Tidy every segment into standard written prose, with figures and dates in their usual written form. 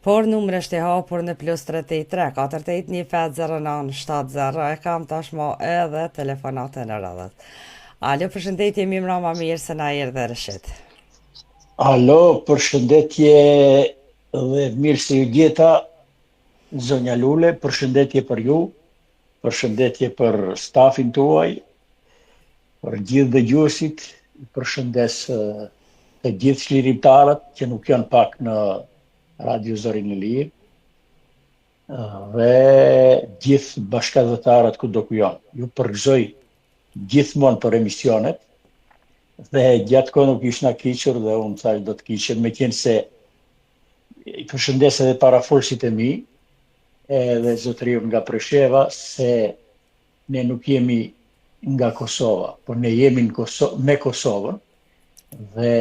por numri është i hapur në +33 48 150 70 e kam tashmo edhe telefonate në radhët. Alo, përshëndetje, mi mrama mirë se na erdhe Rëshit. Alo, përshëndetje dhe mirë se ju gjeta, zonja Lule, përshëndetje për ju, përshëndetje për stafin tuaj, për gjithë dëgjuesit, përshëndes të gjithë çlirimtarët që nuk janë pak në Radio Zorin e Lirë, dhe gjithë bashkëdhëtarët kudo ku janë. Ju përgëzoj gjithmonë për emisionet, dhe gjatë kohë nuk ishna kiqur dhe unë thash do të kiqem, me qenë se i përshëndes edhe parafolësit e mi, edhe zotëriun nga Presheva, se ne nuk jemi nga Kosova, por ne jemi me Kosovën, dhe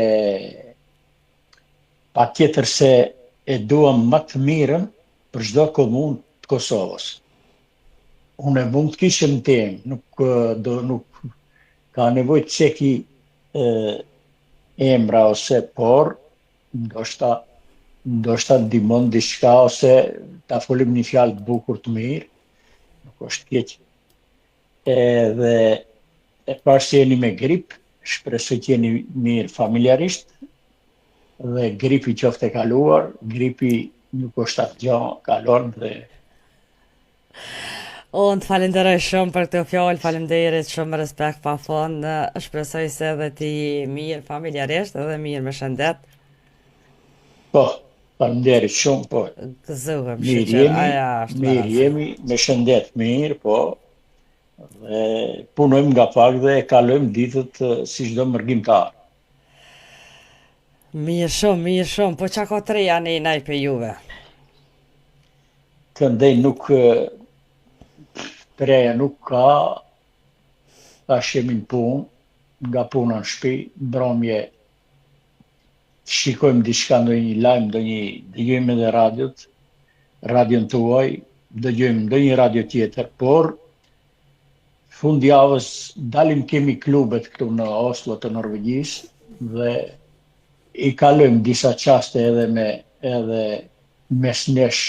pa tjetër se e duam më të mirën për çdo komunë të Kosovës. Unë mund të kishem temë, nuk ka nevojë të çeki emra ose por, ndoshta ndihmon diçka ose ta folim një fjalë të bukur të mirë, nuk është keq. Edhe e pash që jeni me grip, shpresoj që jeni mirë familjarisht, dhe gripi qoftë e kaluar, gripi nuk është atë gjë kalon dhe Unë të falenderoj shumë për këtë fjalë, faleminderit, shumë respekt pa fond. Shpresoj se edhe ti mirë familjarisht edhe mirë me shëndet. po, faleminderit shumë, po, Gëzuhem, mirë shiqer, jemi, aja është me mirë razi. jemi, me shëndet mirë, po, dhe punojmë nga pak dhe kalojmë ditët si çdo mërgjimtar. Mirë shumë, po qa ka të reja ne naj për juve? Këndej nuk, treja nuk ka, tash jemi në punë, nga puna në shtëpi, mbrëmje shikojmë diçka, ndonjë lajm, dëgjojmë edhe radion tuaj, dëgjojmë ndonjë radio tjetër, por fundjavës dalim, kemi klubet këtu në Oslo të Norvegjisë dhe i kalojmë disa qaste edhe mes nesh,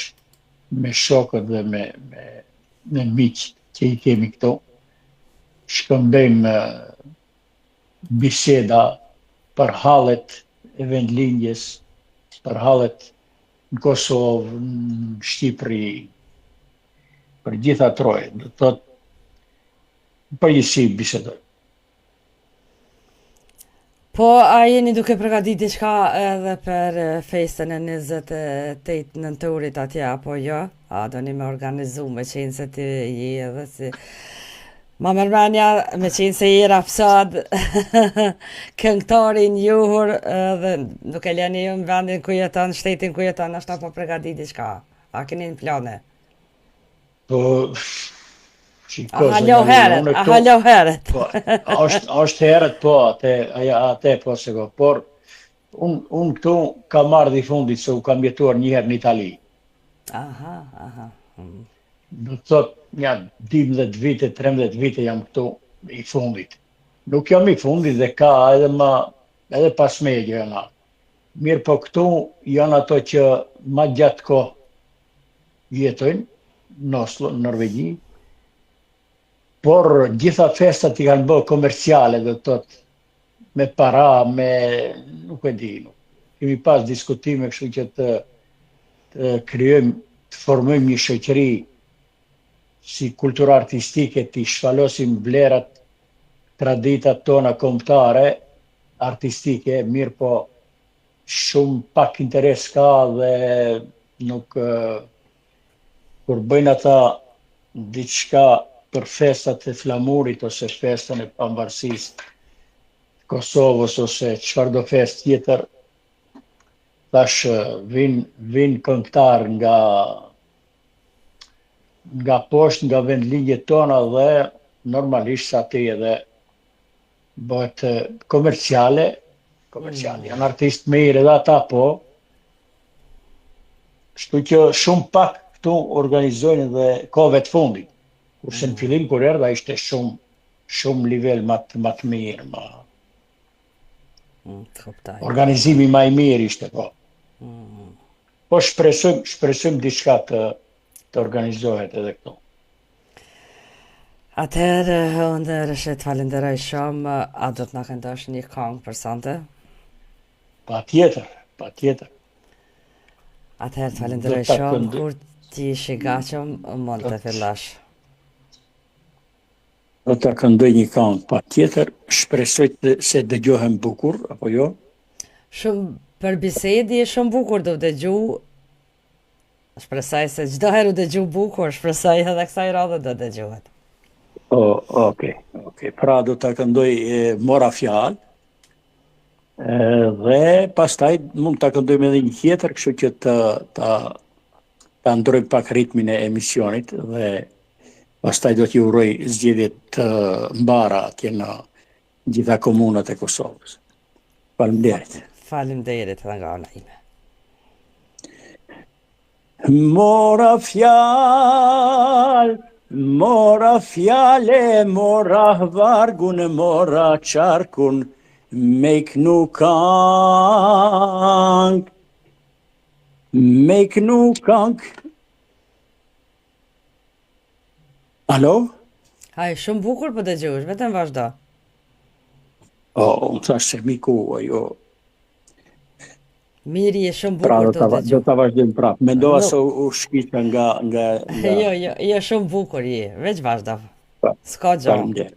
me shokët dhe me miq që i kemi këtu. Shkëmbejmë biseda për hallet e vendlindjes, për hallet në Kosovë, në Shqipëri, për gjitha troje. Do të thotë, përgjithësi bisedoj. Po, a jeni duke përgatit diçka edhe për festën e 28 nëntorit atje, apo jo? A do një me organizu me qenë se ti je edhe si... Ma mërmenja, me qenë se je rapsod, këngëtari njohur, dhe duke leni ju në vendin ku jeton, shtetin ku jeton, është po përgatit diçka? A keni në plane? Po, A halo heret. po, është herët, po, atë po se ko, por unë këtu kam marrë i fundit se u kam jetuar një herë në Itali. Aha. Do të thot, ja 12 vite, 13 vite jam këtu i fundit. Nuk jam i fundit dhe ka edhe pas me janë. Mirë, po këtu janë ato që ma gjatë kohë jetojnë në Oslo, në Norvegji, por gjitha festat i kanë bërë komerciale, do të thot, me para, nuk e di, kemi pas diskutime kështu që të krijojmë, të formojmë një shoqëri si kulturë artistike, të shfalosim vlerat, traditat tona kombëtare, artistike, mirë, po shumë pak interes ka dhe nuk, kur bëjnë ata diçka për festat e flamurit ose festën e pavarësisë Kosovës ose çfarë do festë tjetër, tash vin këngëtar nga poshtë, nga vendligjet tona dhe normalisht aty edhe bëhet komerciale, janë artistë mirë edhe ata, po, kështu që shumë pak këtu organizojnë dhe kohëve të fundit. Kurse në fillim kur erdha ishte shumë nivel më të mirë, organizimi më i mirë ishte, po. Po shpresojmë diçka të organizohet edhe këtu. Atëherë, unë Rëshet falenderoj shumë, a do të na këndosh një këngë për sonte? Patjetër. Atëherë të Do falenderoj ta shumë, këndoj, kur ti ishi gatshëm, mund do të fillash. do ta këndoj një këngë, patjetër. Shpresoj se dëgjohem bukur apo jo. Shumë për bisedi e shumë bukur do dëgju, shpresoj se çdo herë u dëgju bukur, shpresoj edhe kësaj radhe do dëgjohet. Okej. Pra do ta këndoj Mora fjalë, dhe pastaj mund ta këndojmë edhe një tjetër, kështu që ta ndroj pak ritmin e emisionit dhe pastaj do t'ju uroj zgjedhje të mbara atje në gjitha komunat e Kosovës. Faleminderit. Faleminderit edhe nga ana ime. Mora fjale, mora vargun, mora qarkun, me kënu kank. Alo? Haj, shumë bukur po dëgjosh, vetëm vazhdo. Unë thash se miku, ajo. Miri e shumë Pra bukur do do dëgju. ta vazhdojmë prapë. Mendova Nuk- se u shkita nga Jo, shumë bukur je, veç vazhdo. S'ka gjë. Faleminderit.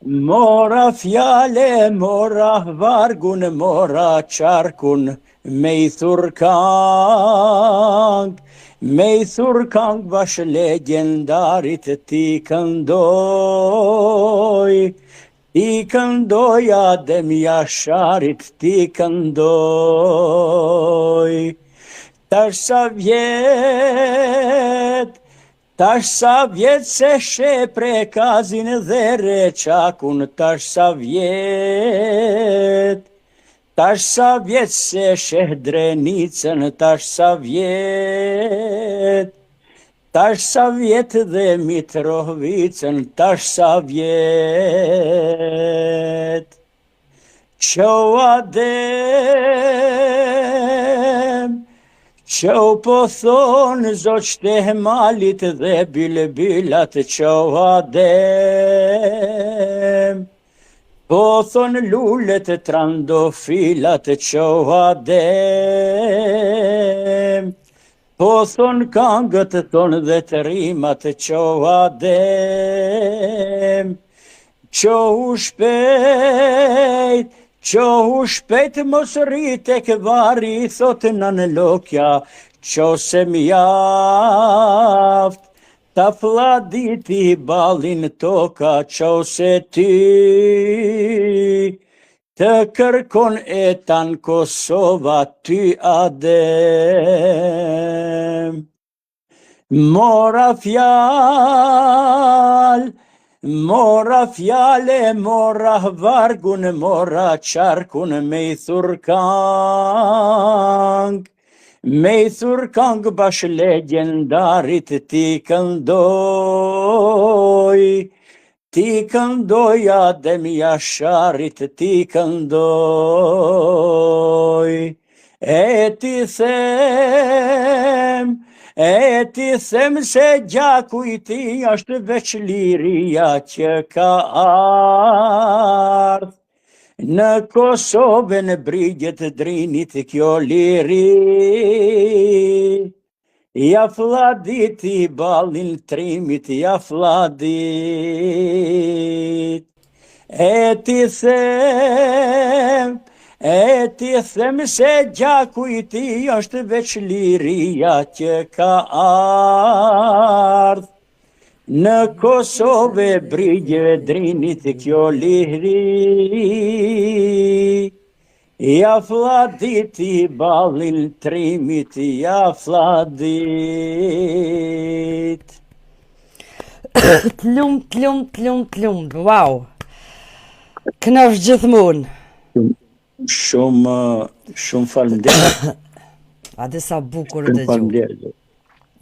Mora fjale, mora vargun, mora qarkun, me i thurkang bash legendarit ti këndoj Adem Jasharit, ti këndoj. Tash sa vjet se she prekazin dhe reçakun, tash sa vjet se sheh drenicën, tash sa vjet dhe Mitrovicën, tash sa vjet. Qo Adem, qo po thonë zoqt e malit dhe bilbilat, qo Adem, po thonë lullet trandofilat, qo Adem, po thonë kangët thonë dhe të rimat, qo Adem, qo u shpejt mos rrit e këvari, thot nën lokja, qo se mjaft, ta fladiti balin toka, qo se ty të kërkon etan Kosova, ty Adem. Mora fjale, mora vargun, mora qarkun, me i thurkang bash legendarit ti këndoj Adem Jasharit, ti këndoj. E ti them se gjaku i ti është veç liria që ka ardh në Kosovë, në brigjet Drinit, kjo liri ja fladit i balin trimit, ja fladit. E ti them se gjaku i ti është veç liria që ka ardh në Kosovë, brigjeve Drinit, kjo liri ja fladit i balin trimit, ja fladit. Tlum, wow. Kënaqsh gjithmonë. Shumë faleminderit. A dhe sa bukur u Shumë dëgju. faleminderit.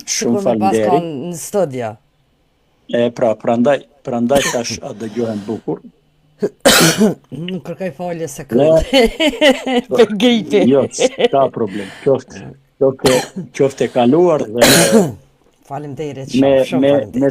Shumë Sikur me pas faleminderit. kanë në studio. Prandaj tash a dëgjohen bukur. Nuk kërkoj falje se kënd. Për gripi. Jo, s'ka problem. Qoftë e kaluar dhe Faleminderit me shumë, shumë me faleminderit. me